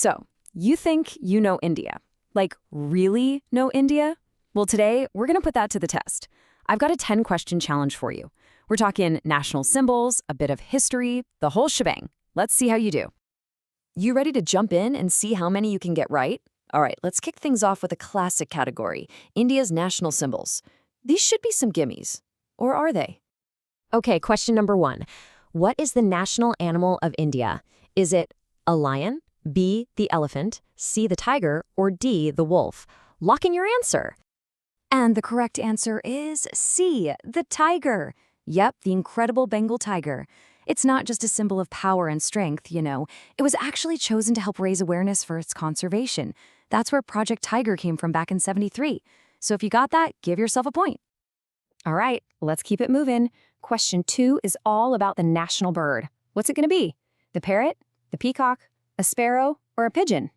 So, you think you know India. Like, really know India? Well, today, we're going to put that to the test. I've got a 10-question challenge for you. We're talking national symbols, a bit of history, the whole shebang. Let's see how you do. You ready to jump in and see how many you can get right? All right, let's kick things off with a classic category, India's national symbols. These should be some gimmies. Or are they? Okay, question number 1. What is the national animal of India? Is it a lion, B, the elephant, C, the tiger, or D, the wolf? Lock in your answer. And the correct answer is C, the tiger. Yep, the incredible Bengal tiger. It's not just a symbol of power and strength, you know. It was actually chosen to help raise awareness for its conservation. That's where Project Tiger came from back in '73. So if you got that, give yourself a point. All right, let's keep it moving. Question 2 is all about the national bird. What's it going to be? The parrot, the peacock, a sparrow, or a pigeon?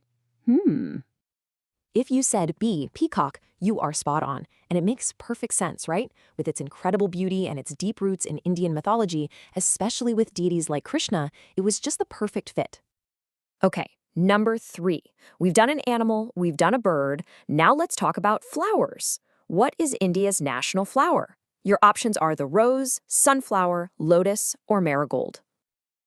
If you said B, peacock, you are spot on. And it makes perfect sense, right? With its incredible beauty and its deep roots in Indian mythology, especially with deities like Krishna, it was just the perfect fit. Okay, number 3. We've done an animal, we've done a bird. Now let's talk about flowers. What is India's national flower? Your options are the rose, sunflower, lotus, or marigold.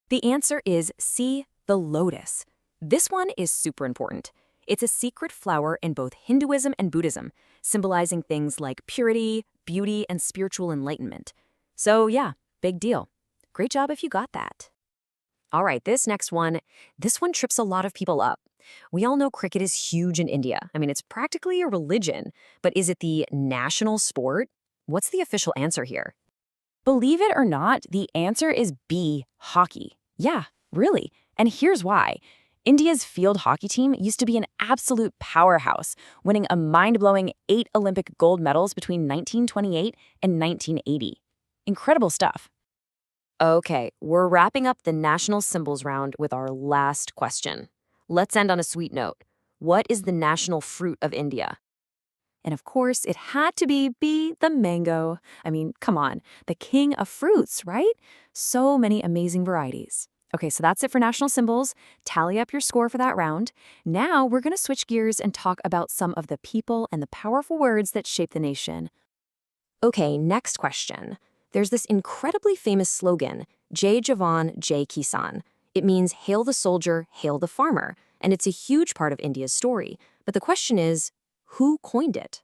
The answer is C, the lotus. This one is super important. It's a secret flower in both Hinduism and Buddhism, symbolizing things like purity, beauty, and spiritual enlightenment. So yeah, big deal. Great job if you got that. All right, this one trips a lot of people up. We all know cricket is huge in India. I mean, it's practically a religion. But is it the national sport? What's the official answer here? Believe it or not, the answer is B, hockey. Yeah, really. And here's why. India's field hockey team used to be an absolute powerhouse, winning a mind-blowing 8 Olympic gold medals between 1928 and 1980. Incredible stuff. Okay, we're wrapping up the national symbols round with our last question. Let's end on a sweet note. What is the national fruit of India? And of course, it had to be B, the mango. I mean, come on, the king of fruits, right? So many amazing varieties. Okay, so that's it for national symbols. Tally up your score for that round. Now we're going to switch gears and talk about some of the people and the powerful words that shape the nation. Okay, next question. There's this incredibly famous slogan, Jai Jawan, Jai Kisan. It means hail the soldier, hail the farmer, and it's a huge part of India's story. But the question is, who coined it?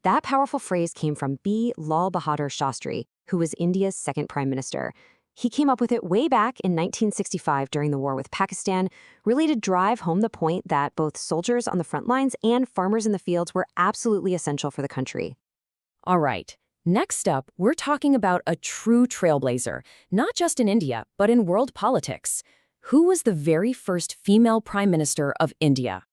That powerful phrase came from B. Lal Bahadur Shastri, who was India's second prime minister. He came up with it way back in 1965 during the war with Pakistan, really to drive home the point that both soldiers on the front lines and farmers in the fields were absolutely essential for the country. All right, next up, we're talking about a true trailblazer, not just in India, but in world politics. Who was the very first female prime minister of India?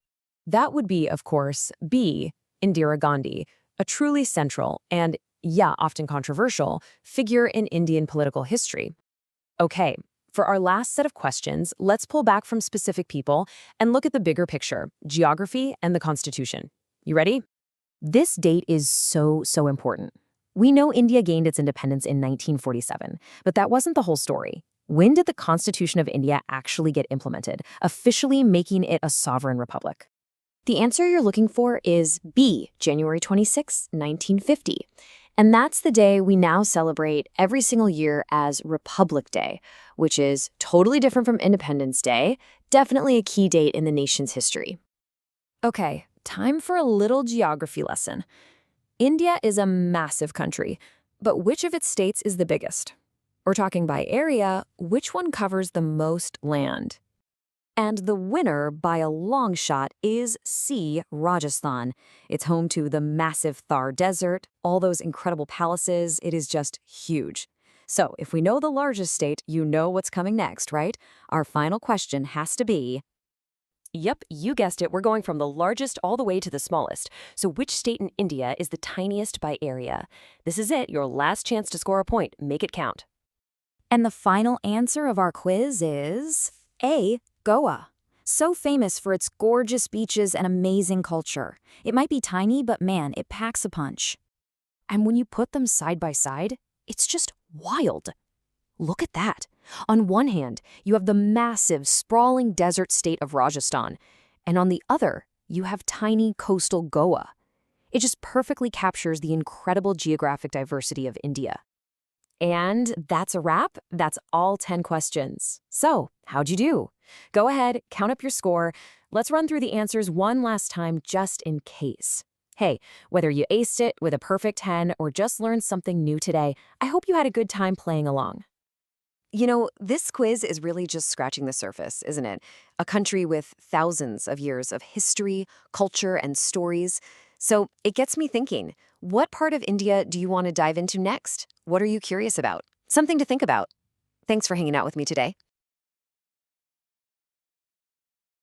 That would be, of course, B. Indira Gandhi, a truly central and, yeah, often controversial figure in Indian political history. Okay, for our last set of questions, let's pull back from specific people and look at the bigger picture, geography and the Constitution. You ready? This date is so important. We know India gained its independence in 1947, but that wasn't the whole story. When did the Constitution of India actually get implemented, officially making it a sovereign republic? The answer you're looking for is B, January 26, 1950. And that's the day we now celebrate every single year as Republic Day, which is totally different from Independence Day, definitely a key date in the nation's history. Okay, time for a little geography lesson. India is a massive country, but which of its states is the biggest? Or talking by area, which one covers the most land? And the winner, by a long shot, is C, Rajasthan. It's home to the massive Thar Desert, all those incredible palaces. It is just huge. So if we know the largest state, you know what's coming next, right? Our final question has to be... Yep, you guessed it. We're going from the largest all the way to the smallest. So which state in India is the tiniest by area? This is it, your last chance to score a point. Make it count. And the final answer of our quiz is... A, Goa. So famous for its gorgeous beaches and amazing culture. It might be tiny, but man, it packs a punch. And when you put them side by side, it's just wild. Look at that. On one hand, you have the massive, sprawling desert state of Rajasthan, and on the other, you have tiny coastal Goa. It just perfectly captures the incredible geographic diversity of India. And that's a wrap. That's all 10 questions. So, how'd you do? Go ahead, count up your score. Let's run through the answers one last time just in case. Hey, whether you aced it with a perfect 10 or just learned something new today, I hope you had a good time playing along. You know, this quiz is really just scratching the surface, isn't it? A country with thousands of years of history, culture, and stories. So it gets me thinking, what part of India do you want to dive into next? What are you curious about? Something to think about. Thanks for hanging out with me today.